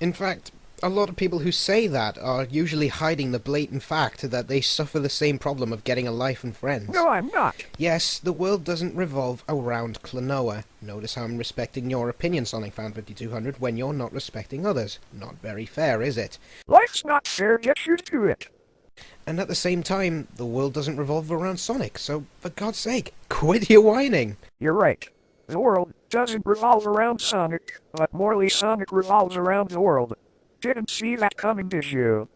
In fact, a lot of people who say that are usually hiding the blatant fact that they suffer the same problem of getting a life and friends. No, I'm not. Yes, the world doesn't revolve around Klonoa. Notice how I'm respecting your opinion, Sonicfan5200, when you're not respecting others. Not very fair, is it? Life's not fair, get used to it. And at the same time, the world doesn't revolve around Sonic, so for God's sake, quit your whining! You're right. The world doesn't revolve around Sonic, but morely Sonic revolves around the world. Didn't see that coming, did you?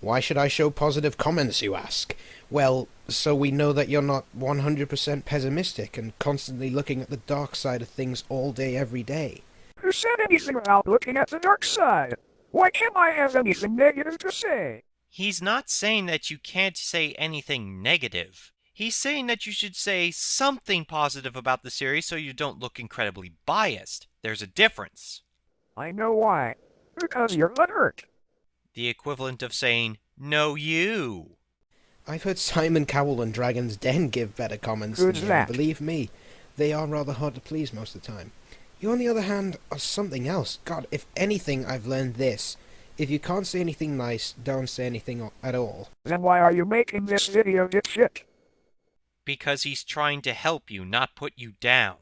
Why should I show positive comments, you ask? Well, so we know that you're not 100% pessimistic and constantly looking at the dark side of things all day every day. Who said anything about looking at the dark side? Why can't I have anything negative to say? He's not saying that you can't say anything negative. He's saying that you should say something positive about the series so you don't look incredibly biased. There's a difference. I know why. Because you're butthurt. The equivalent of saying, no you. I've heard Simon Cowell and Dragon's Den give better comments Who's than you, that? believe me. They are rather hard to please most of the time. You, on the other hand, are something else. God, if anything, I've learned this. If you can't say anything nice, don't say anything at all. Then why are you making this video, dipshit? Because he's trying to help you, not put you down.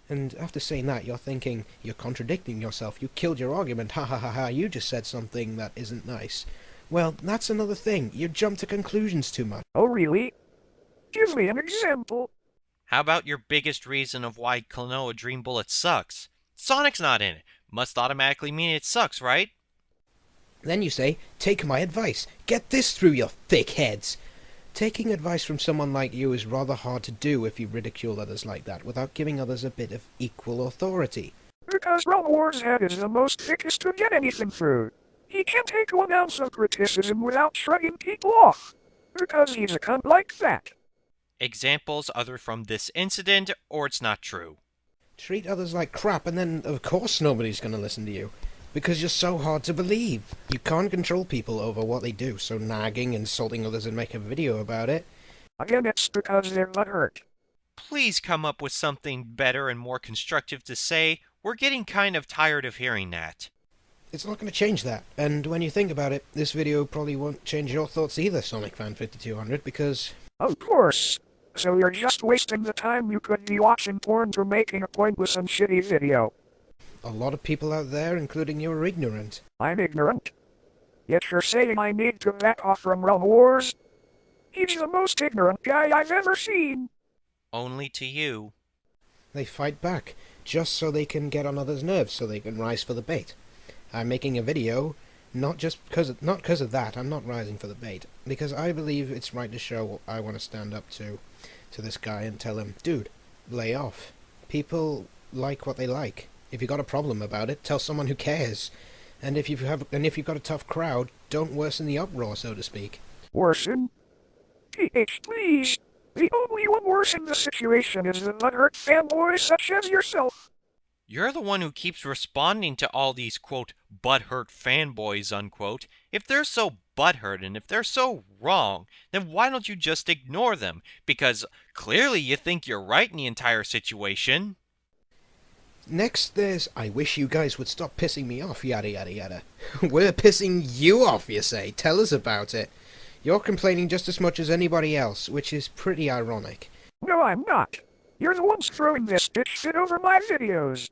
And after saying that, you're thinking, you're contradicting yourself, you killed your argument, ha ha ha ha, you just said something that isn't nice. Well, that's another thing, you jump to conclusions too much. Oh really? Give me an example. How about your biggest reason of why Klonoa Dream Bullet sucks? Sonic's not in it. Must automatically mean it sucks, right? Then you say, take my advice, get this through your thick heads. Taking advice from someone like you is rather hard to do if you ridicule others like that, without giving others a bit of equal authority. Because Realm War's head is the most thickest to get anything through. He can't take 1 ounce of criticism without shrugging people off. Because he's a cunt like that. Examples other from this incident, or it's not true. Treat others like crap and then of course nobody's going to listen to you. Because you're so hard to believe. You can't control people over what they do, so nagging, insulting others and make a video about it. Again, it's because they're butthurt. Please come up with something better and more constructive to say. We're getting kind of tired of hearing that. It's not going to change that, and when you think about it, this video probably won't change your thoughts either, Sonicfan5200, because... Of course. So you're just wasting the time you could be watching porn for making a pointless and shitty video. a lot of people out there, including you, are ignorant. I'm ignorant. Yet you're saying I need to back off from Realm Wars? He's the most ignorant guy I've ever seen. Only to you. They fight back, just so they can get on others' nerves, so they can rise for the bait. I'm making a video, not because of that. I'm not rising for the bait, because I believe it's right to show what I want to stand up to this guy and tell him, dude, lay off. People like what they like. If you've got a problem about it, tell someone who cares. And if you've got a tough crowd, don't worsen the uproar, so to speak. Worsen? PH, please. The only one worse in the situation is the butthurt fanboy such as yourself. You're the one who keeps responding to all these, quote, butthurt fanboys, unquote. If they're so butthurt and if they're so wrong, then why don't you just ignore them? Because clearly you think you're right in the entire situation. Next, there's, I wish you guys would stop pissing me off, yada yada yada. We're pissing you off, you say. Tell us about it. You're complaining just as much as anybody else, which is pretty ironic. No, I'm not. You're the ones throwing this bitch shit over my videos.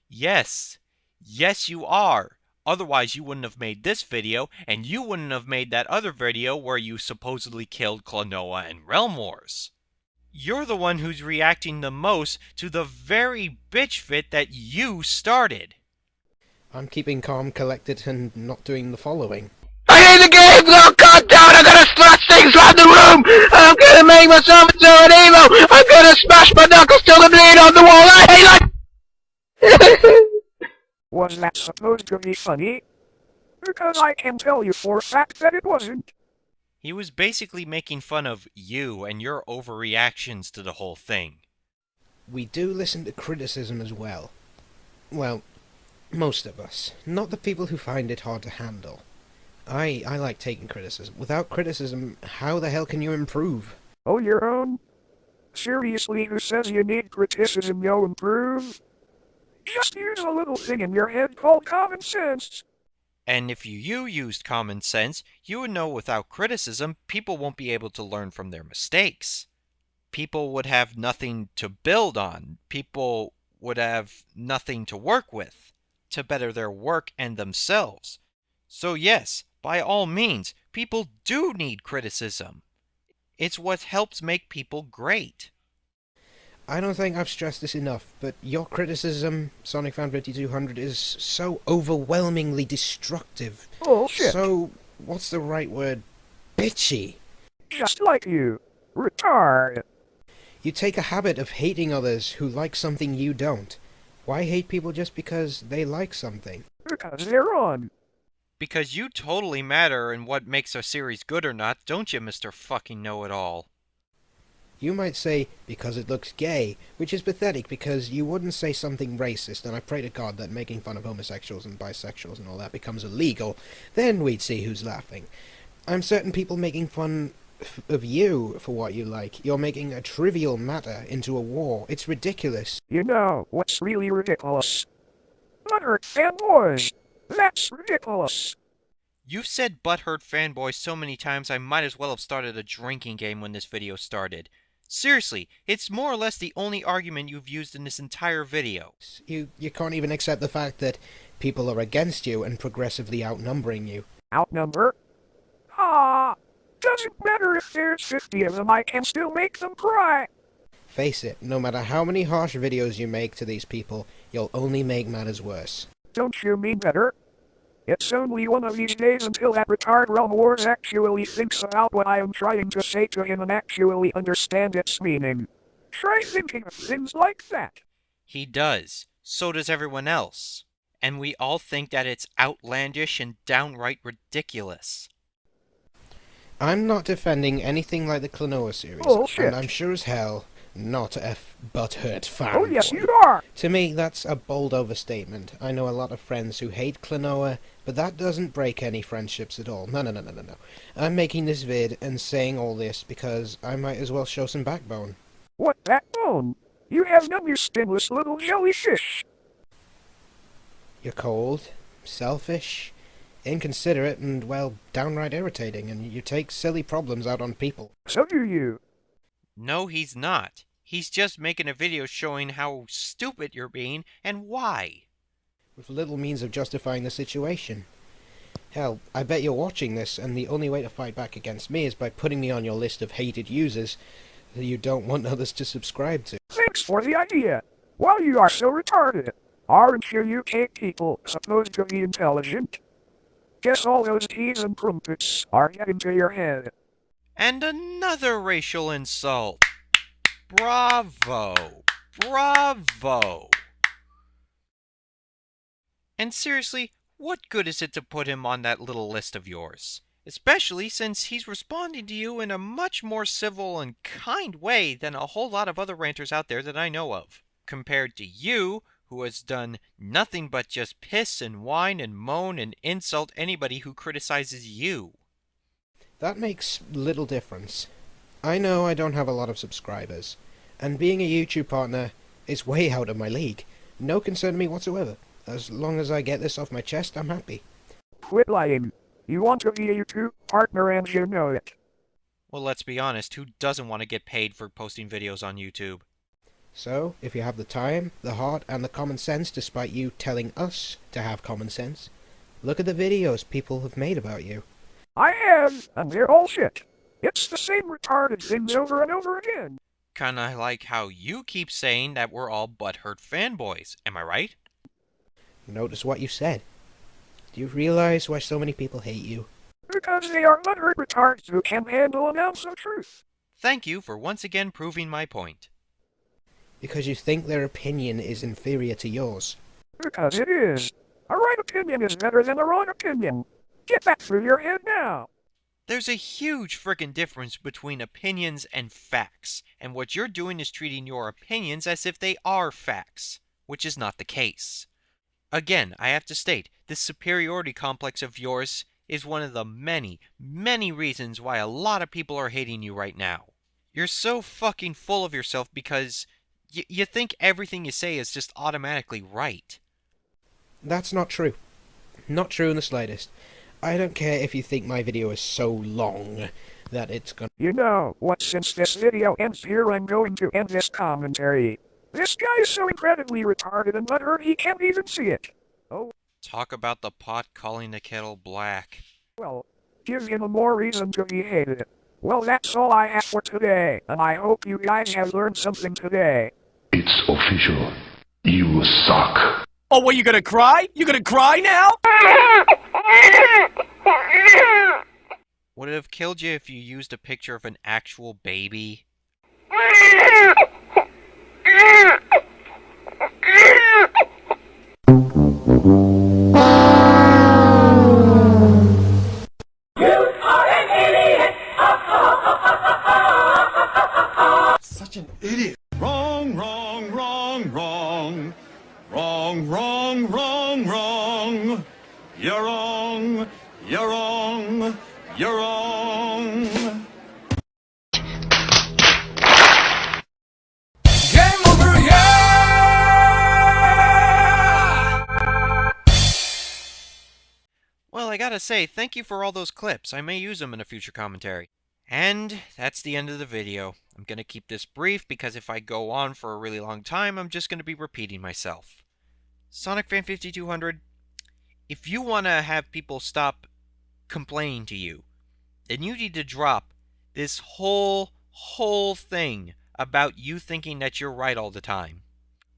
Yes. Yes, you are. Otherwise, you wouldn't have made this video, and you wouldn't have made that other video where you supposedly killed Klonoa and Realm Wars. You're the one who's reacting the most to the very bitch fit that you started. I'm keeping calm, collected, and not doing the following. I hate the game! Go cut down! I'm gonna slash things around the room! I'm gonna make myself into an emo! I'm gonna smash my knuckles till they bleed on the wall! I hate life! Was that supposed to be funny? Because I can tell you for a fact that it wasn't. He was basically making fun of you and your overreactions to the whole thing. We do listen to criticism as well. Well, most of us. Not the people who find it hard to handle. I like taking criticism. Without criticism, how the hell can you improve? Oh, your own? Seriously, who says you need criticism, you'll improve? Just use a little thing in your head called common sense. And if you used common sense, you would know without criticism, people won't be able to learn from their mistakes. People would have nothing to build on. People would have nothing to work with to better their work and themselves. So yes, by all means, people do need criticism. It's what helps make people great. I don't think I've stressed this enough, but your criticism, Sonicfan5200, is so overwhelmingly destructive. Bullshit. So, what's the right word? Bitchy. Just like you. Retard. You take a habit of hating others who like something you don't. Why hate people just because they like something? Because they're on. Because you totally matter in what makes a series good or not, don't you, Mr. Fucking Know-It-All? You might say, because it looks gay, which is pathetic because you wouldn't say something racist, and I pray to God that making fun of homosexuals and bisexuals and all that becomes illegal. Then we'd see who's laughing. I'm certain people making fun of you for what you like. You're making a trivial matter into a war. It's ridiculous. You know what's really ridiculous? Butthurt fanboys. That's ridiculous. You've said butthurt fanboy so many times I might as well have started a drinking game when this video started. Seriously, it's more or less the only argument you've used in this entire video. You can't even accept the fact that people are against you and progressively outnumbering you. Outnumber? Doesn't matter if there's 50 of them, I can still make them cry. Face it, no matter how many harsh videos you make to these people, you'll only make matters worse. Don't you mean better? It's only one of these days until that retard Realm Wars actually thinks about what I am trying to say to him and actually understand its meaning. Try thinking of things like that. He does. So does everyone else. And we all think that it's outlandish and downright ridiculous. I'm not defending anything like the Klonoa series, Bullshit. and I'm sure as hell not a butthurt fan. Oh yes, you are! To me, that's a bold overstatement. I know a lot of friends who hate Klonoa, but that doesn't break any friendships at all. No. I'm making this vid and saying all this because I might as well show some backbone. What backbone? You have none, you stinless little jellyfish. You're cold, selfish, inconsiderate, and, well, downright irritating, and you take silly problems out on people. So do you. No, he's not. He's just making a video showing how stupid you're being and why. With little means of justifying the situation. Hell, I bet you're watching this, and the only way to fight back against me is by putting me on your list of hated users that you don't want others to subscribe to. Thanks for the idea. Well, you are so retarded. Aren't you UK people supposed to be intelligent? Guess all those teas and crumpets are getting to your head. And another racial insult. Bravo. Bravo. And seriously, what good is it to put him on that little list of yours? Especially since he's responding to you in a much more civil and kind way than a whole lot of other ranters out there that I know of. Compared to you, who has done nothing but just piss and whine and moan and insult anybody who criticizes you. That makes little difference. I know I don't have a lot of subscribers, and being a YouTube partner is way out of my league. No concern to me whatsoever. As long as I get this off my chest, I'm happy. Quit lying. You want to be a YouTube partner and you know it. Well, let's be honest, who doesn't want to get paid for posting videos on YouTube? So, if you have the time, the heart, and the common sense, despite you telling us to have common sense, look at the videos people have made about you. I have, and they're all shit. It's the same retarded things over and over again. Kinda like how you keep saying that we're all butthurt fanboys, am I right? Notice what you said. Do you realize why so many people hate you? Because they are butthurt retards who can't handle an ounce of truth. Thank you for once again proving my point. Because you think their opinion is inferior to yours. Because it is. A right opinion is better than a wrong opinion. Get that through your head now. There's a huge frickin' difference between opinions and facts, and what you're doing is treating your opinions as if they are facts, which is not the case. Again, I have to state, this superiority complex of yours is one of the many, many reasons why a lot of people are hating you right now. You're so fucking full of yourself because You think everything you say is just automatically right. That's not true. Not true in the slightest. I don't care if you think my video is so long that it's gonna... You know what, since this video ends here, I'm going to end this commentary. This guy is so incredibly retarded and butthurt he can't even see it. Oh, Talk about the pot calling the kettle black. well, give him more reason to be hated. Well, that's all I have for today, and I hope you guys have learned something today. It's official. You suck. Oh, what, you gonna cry? You gonna cry now? Would it have killed you if you used a picture of an actual baby? Such an idiot. Wrong, wrong, wrong, wrong. Wrong, wrong, wrong, wrong. You're wrong. You're wrong. You're wrong. Game over, yeah! Well, I gotta say, thank you for all those clips. I may use them in a future commentary. And that's the end of the video. I'm gonna keep this brief because if I go on for a really long time, I'm just gonna be repeating myself. Sonicfan5200, if you wanna have people stop complaining to you, then you need to drop this whole thing about you thinking that you're right all the time.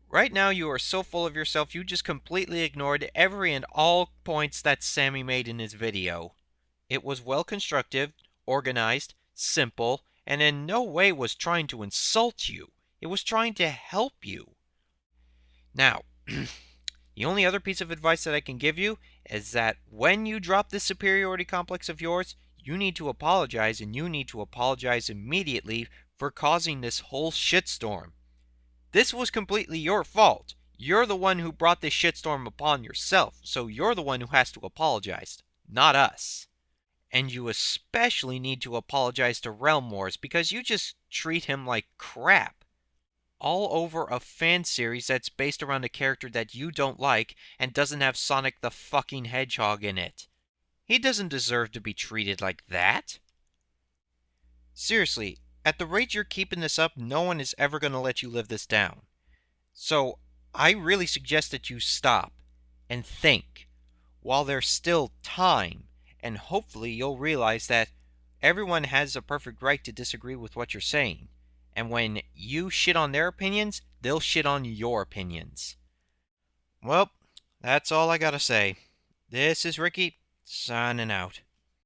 Right now, you are so full of yourself, you just completely ignored every and all points that Sammy made in his video. It was well constructed, organized, simple, and in no way was trying to insult you. It was trying to help you. Now, the only other piece of advice that I can give you is that when you drop this superiority complex of yours, you need to apologize, and you need to apologize immediately for causing this whole shitstorm. This was completely your fault. You're the one who brought this shitstorm upon yourself, so you're the one who has to apologize, not us. And you especially need to apologize to Realm Wars because you just treat him like crap. All over a fan series that's based around a character that you don't like and doesn't have Sonic the fucking Hedgehog in it. He doesn't deserve to be treated like that. Seriously, at the rate you're keeping this up, no one is ever going to let you live this down. So, I really suggest that you stop and think while there's still time, and hopefully you'll realize that everyone has a perfect right to disagree with what you're saying. And when you shit on their opinions, they'll shit on your opinions. Well, that's all I gotta say. This is Ricky, signing out.